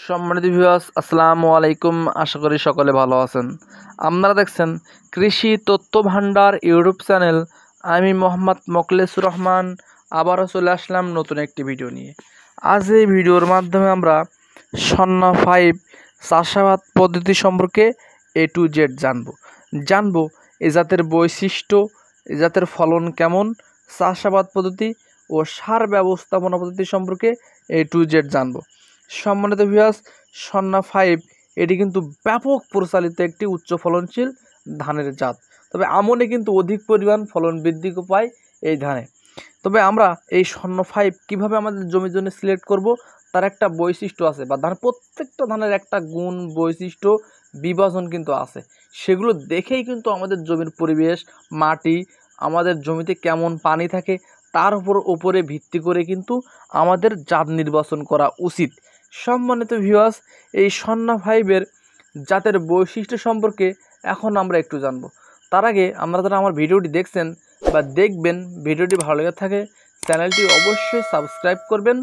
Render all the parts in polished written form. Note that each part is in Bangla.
সম্মানিত ভিউয়ার্স, আসসালামু আলাইকুম। আশা করি সকলে ভালো আছেন। আপনারা দেখছেন কৃষি তথ্য ভান্ডার ইউটিউব চ্যানেল। আমি মোহাম্মদ মোখলেসুর রহমান আবারও চলে আসলাম নতুন একটি ভিডিও নিয়ে। আজ এই ভিডিওর মাধ্যমে আমরা সন্না 5 চাষাবাদ পদ্ধতি সম্পর্কে A to Z জানবো এ জাতের বৈশিষ্ট্য, এ জাতের ফলন কেমন, চাষাবাদ পদ্ধতি ও সার ব্যবস্থাপনা পদ্ধতি সম্পর্কে A to Z জানবো। সম্মানিত ভিউয়ার্স, সন্না 5 এটি কিন্তু ব্যাপক প্রচলিত একটি উচ্চ ফলনশীল ধানের জাত। তবে আমনে কিন্তু অধিক পরিমাণ ফলন বৃদ্ধি পায় এই ধানে। তবে আমরা এই সন্না 5 কীভাবে আমাদের জমির জন্য সিলেক্ট করব, তার একটা বৈশিষ্ট্য আছে, বা প্রত্যেকটা ধানের একটা গুণ বৈশিষ্ট্য বিভাজন কিন্তু আছে। সেগুলো দেখেই কিন্তু আমাদের জমির পরিবেশ, মাটি, আমাদের জমিতে কেমন পানি থাকে তার উপরে ভিত্তি করে কিন্তু আমাদের জাত নির্বাচন করা উচিত। সম্মানিত ভিউয়ার্স, এই সন্না 5 জাতের বৈশিষ্ট্য সম্পর্কে এখন আমরা একটু জানব। তার আগে আমরা যারা আমার ভিডিওটি দেখছেন বা দেখবেন, ভিডিওটি ভালো লেগে থাকে চ্যানেলটি অবশ্যই সাবস্ক্রাইব করবেন,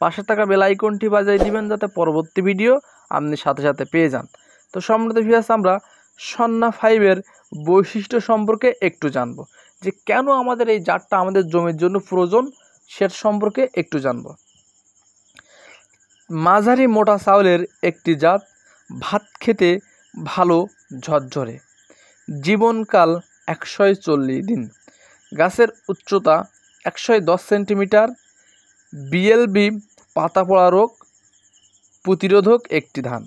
পাশে থাকা বেল আইকনটি বাজিয়ে দিবেন যাতে পরবর্তী ভিডিও আপনি সাথে সাথে পেয়ে যান। তো সম্মানিত ভিউয়ার্স, আমরা সন্না 5 বৈশিষ্ট্য সম্পর্কে একটু জানব, যে কেন আমাদের এই জাতটা আমাদের জমির জন্য প্রয়োজন সেটা সম্পর্কে একটু জানব। মাঝারি মোটা চাউলের একটি জাত, ভাত খেতে ভালো, ঝরঝরে, জীবনকাল 140 দিন, গাছের উচ্চতা 110 সেন্টিমিটার, বিএলবি পাতা পড়া রোগ প্রতিরোধক একটি ধান।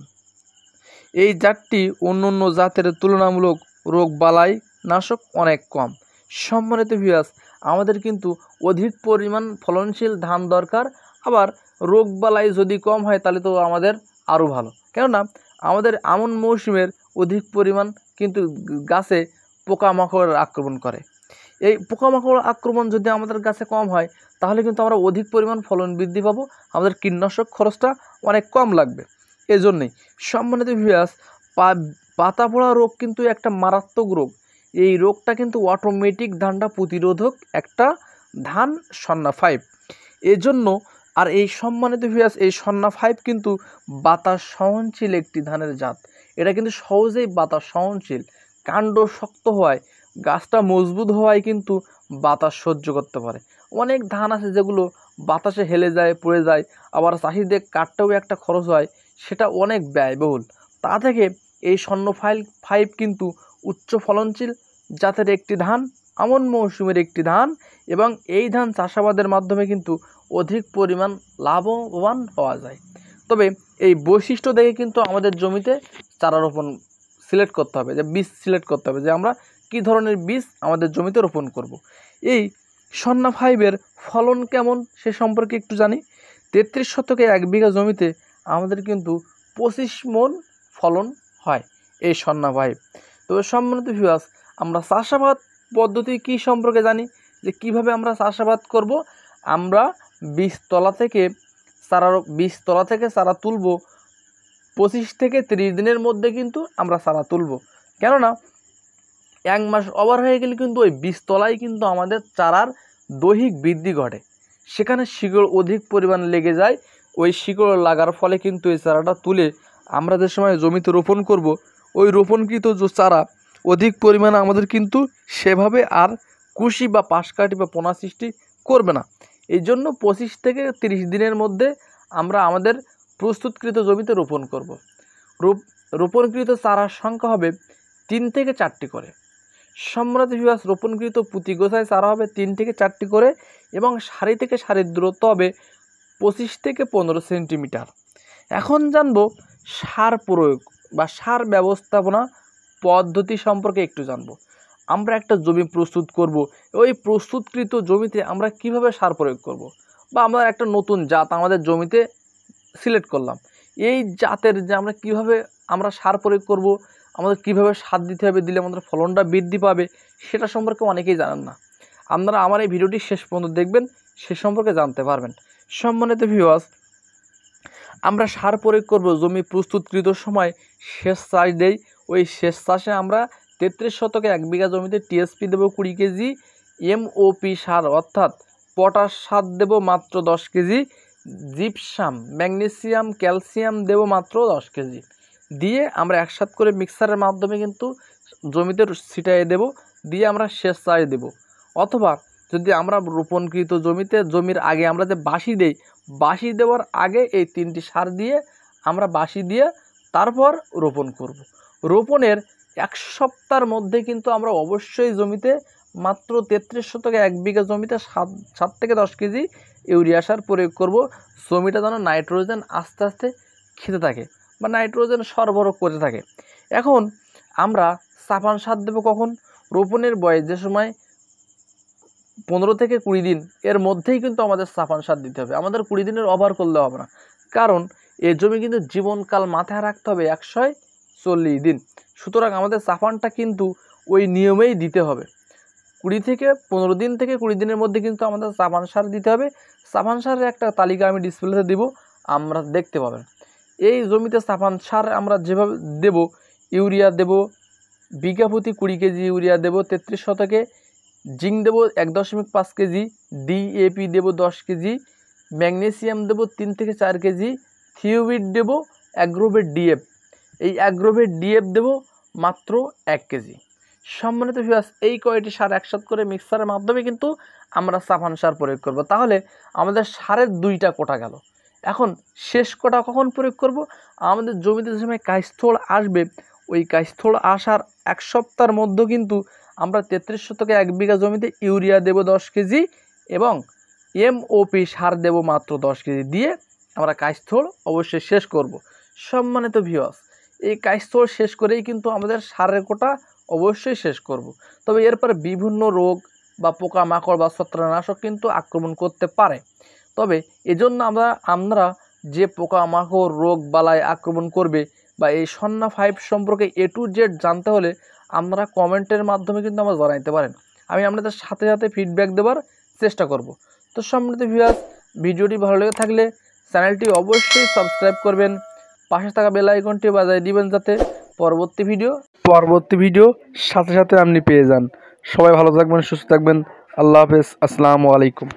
এই জাতটি অন্যান্য জাতের তুলনামূলক রোগ বালাই নাশক অনেক কম। সম্মানিত ভিউয়ার্স, আমাদের কিন্তু অধিক পরিমাণ ফলনশীল ধান দরকার, আবার রোগ বালাই যদি কম হয় তাহলে তো আমাদের আরও ভালো। কেননা আমাদের আমন মৌসুমের অধিক পরিমাণ কিন্তু গাছে পোকামাকড় আক্রমণ করে। এই পোকামাকড় আক্রমণ যদি আমাদের গাছে কম হয় তাহলে কিন্তু আমরা অধিক পরিমাণ ফলন বৃদ্ধি পাবো, আমাদের কীটনাশক খরচটা অনেক কম লাগবে। এজন্যই সম্মানিত ভিউয়ার্স, পাতা পোড়া রোগ কিন্তু একটা মারাত্মক রোগ। এই রোগটা কিন্তু অটোমেটিক ধানটা প্রতিরোধক একটা ধান সন্না 5। এজন্য আর এই সম্মানিত ভিউয়ার্স, এই সন্না 5 কিন্তু বাতাস সহনশীল একটি ধানের জাত। এটা কিন্তু সহজেই বাতাস সহনশীল, কাণ্ড শক্ত হওয়ায়, গাছটা মজবুত হওয়ায় কিন্তু বাতাস সহ্য করতে পারে। অনেক ধান আছে যেগুলো বাতাসে হেলে যায়, পড়ে যায়, আবার চাষিদের কাটতেও একটা খরচ হয়, সেটা অনেক ব্যয়বহুল। তা থেকে এই সন্না 5 কিন্তু উচ্চ ফলনশীল জাতের একটি ধান, আমন মৌসুমের একটি ধান, এবং এই ধান চাষাবাদের মাধ্যমে কিন্তু অধিক পরিমাণ লাভবান হওয়া যায়। তবে এই বৈশিষ্ট্য দেখে কিন্তু আমাদের জমিতে চারা রোপণ সিলেক্ট করতে হবে, যে বীজ সিলেক্ট করতে হবে, যে আমরা কী ধরনের বীজ আমাদের জমিতে রোপণ করব। এই সন্না 5 ফলন কেমন সে সম্পর্কে একটু জানি। 33 শতকে 1 বিঘা জমিতে আমাদের কিন্তু 25 মণ ফলন হয় এই সন্না 5। তবে সম্মানিত ভিউয়ার্স, আমরা চাষাবাদ পদ্ধতি কী সম্পর্কে জানি, যে কিভাবে আমরা চাষাবাদ করব। আমরা বীজতলা থেকে চারা তুলব 25 থেকে 30 দিনের মধ্যে কিন্তু আমরা চারা তুলব। কেননা 1 মাস ওভার হয়ে গেলে কিন্তু ওই বীজতলায় কিন্তু আমাদের চারার দৈহিক বৃদ্ধি ঘটে, সেখানে শিকড় অধিক পরিমাণ লেগে যায়। ওই শিকড় লাগার ফলে কিন্তু এই চারাটা তুলে আমরা যে সময় জমিতে রোপণ করব, ওই রোপণকৃত যে চারা অধিক পরিমাণে আমাদের কিন্তু সেভাবে আর কুশি বা পাশকাঠি বা পোনা সৃষ্টি করবে না। এই জন্য 25 থেকে 30 দিনের মধ্যে আমরা আমাদের প্রস্তুতকৃত জমিতে রোপণ করব। রোপণকৃত চারার সংখ্যা হবে 3 থেকে 4টি করে। সম্মানিত ভিউয়ার্স, রোপণকৃত প্রতি গোছায় চারা হবে 3 থেকে 4টি করে, এবং সারি থেকে সারির দূরত্ব হবে 25 থেকে 15 সেন্টিমিটার। এখন জানব সার প্রয়োগ বা সার ব্যবস্থাপনা পদ্ধতি সম্পর্কে একটু জানব। আমরা একটা জমি প্রস্তুত করব, ওই প্রস্তুতকৃত জমিতে আমরা কিভাবে সার প্রয়োগ করব, বা আমরা একটা নতুন জাত আমাদের জমিতে সিলেক্ট করলাম, এই জাতের যে আমরা কিভাবে আমরা সার প্রয়োগ করব, আমাদের কিভাবে সার দিতে হবে, দিলে আমাদের ফলনটা বৃদ্ধি পাবে, সেটা সম্পর্কে অনেকেই জানেন না। আপনারা আমার এই ভিডিওটি শেষ পর্যন্ত দেখবেন, সে সম্পর্কে জানতে পারবেন। সম্মানিত ভিউয়ার্স, আমরা সার প্রয়োগ করব জমি প্রস্তুতকৃত সময় সেচ চাষ দেই। ওই সেচ চাষে আমরা 33 শতকে 1 বিঘা জমিতে টিএসপি দেবো 20 কেজি, এমওপি সার অর্থাৎ পটাশ সার দেবো মাত্র 10 কেজি, জিপসাম, ম্যাগনেসিয়াম, ক্যালসিয়াম দেব মাত্র 10 কেজি। দিয়ে আমরা একসাথে করে মিক্সারের মাধ্যমে কিন্তু জমিতে ছিটিয়ে দেব, দিয়ে আমরা সেচাই দেব। অথবা যদি আমরা রোপণকৃত জমির আগে আমরা যে বাসি দেই, বাসি দেওয়ার আগে এই 3টি সার দিয়ে আমরা বাসি দিয়ে তারপর রোপণ করব। রোপণের 1 সপ্তাহের মধ্যে কিন্তু আমরা অবশ্যই জমিতে মাত্র 33 শতকে 1 বিঘা জমিতে 7 থেকে 10 কেজি ইউরিয়া সার প্রয়োগ করব। জমিটা যেন নাইট্রোজেন আস্তে আস্তে খেতে থাকে বা নাইট্রোজেন সরবরাহ করতে থাকে। এখন আমরা সাফান সার দেবো কখন? রোপণের বয়স যে সময় 15 থেকে 20 দিন এর মধ্যেই কিন্তু আমাদের সাফান সার দিতে হবে। আমাদের 20 দিনের ওভার করলে হবে না, কারণ এই জমি কিন্তু জীবনকাল মাথায় রাখতে হবে 140 দিন। সুতরাং আমাদের সাফানটা কিন্তু ওই নিয়মেই দিতে হবে। 20 থেকে 15 দিন থেকে 20 দিনের মধ্যে কিন্তু আমাদের সাফান সার দিতে হবে। সাফান সারের একটা তালিকা আমি ডিসপ্লেতে দিব, আমরা দেখতে পাবেন। এই জমিতে সাফান সার আমরা যেভাবে দেব, ইউরিয়া দেব বিঘা প্রতি 20 কেজি ইউরিয়া দেব 33 শতকে, জিঙ্ক দেব 1.5 কেজি, ডিএপি দেব 10 কেজি, ম্যাগনেসিয়াম দেব 3 থেকে 4 কেজি, থিওবিট দেব অ্যাগ্রোভেট ডিএফ, এই অ্যাগ্রোভেট ডিএফ দেব মাত্র 1 কেজি। সম্মানিত ভিউয়ার্স, এই কয়টি সার একসাথে করে মিক্সারের মাধ্যমে কিন্তু আমরা সাফান সার প্রয়োগ করব। তাহলে আমাদের সারের 2টা কোটা গেল। এখন শেষ কোটা কখন প্রয়োগ করব? আমাদের জমিতে যে সময় কাইস্থল আসবে, ওই কাইস্থল আসার 1 সপ্তাহের মধ্যে কিন্তু আমরা 33 শতকে 1 বিঘা জমিতে ইউরিয়া দেব 10 কেজি এবং এমওপি সার দেব মাত্র 10 কেজি দিয়ে আমরা কাইস্থল অবশ্যই শেষ করব। সম্মানিত ভিউয়ার্স, এই কাইস্থল শেষ করেই কিন্তু আমাদের সারের কোটা অবশ্যই শেষ করব। তবে এরপরে বিভিন্ন রোগ বা পোকামাকড় বা ছত্রাকনাশক কিন্তু আক্রমণ করতে পারে। তবে এজন্য আমরা যে পোকামাকড় রোগ বালাই আক্রমণ করবে বা এই সন্না 5 সম্পর্কে A to Z জানতে হলে আপনারা কমেন্টের মাধ্যমে কিন্তু আমরা জানাইতে পারেন। আমি আপনাদের সাথে সাথে ফিডব্যাক দেওয়ার চেষ্টা করব। তো সম্মানিত ভিউয়ার্স, ভিডিওটি ভালো লেগে থাকলে চ্যানেলটি অবশ্যই সাবস্ক্রাইব করবেন, পাশে থাকা বেল আইকনটি বাজিয়ে দিবেন যাতে পরবর্তী ভিডিও সাথে সাথে আপনি পেয়ে যান। সবাই ভালো থাকবেন, সুস্থ থাকবেন। আল্লাহ হাফেজ, আসসালামু আলাইকুম।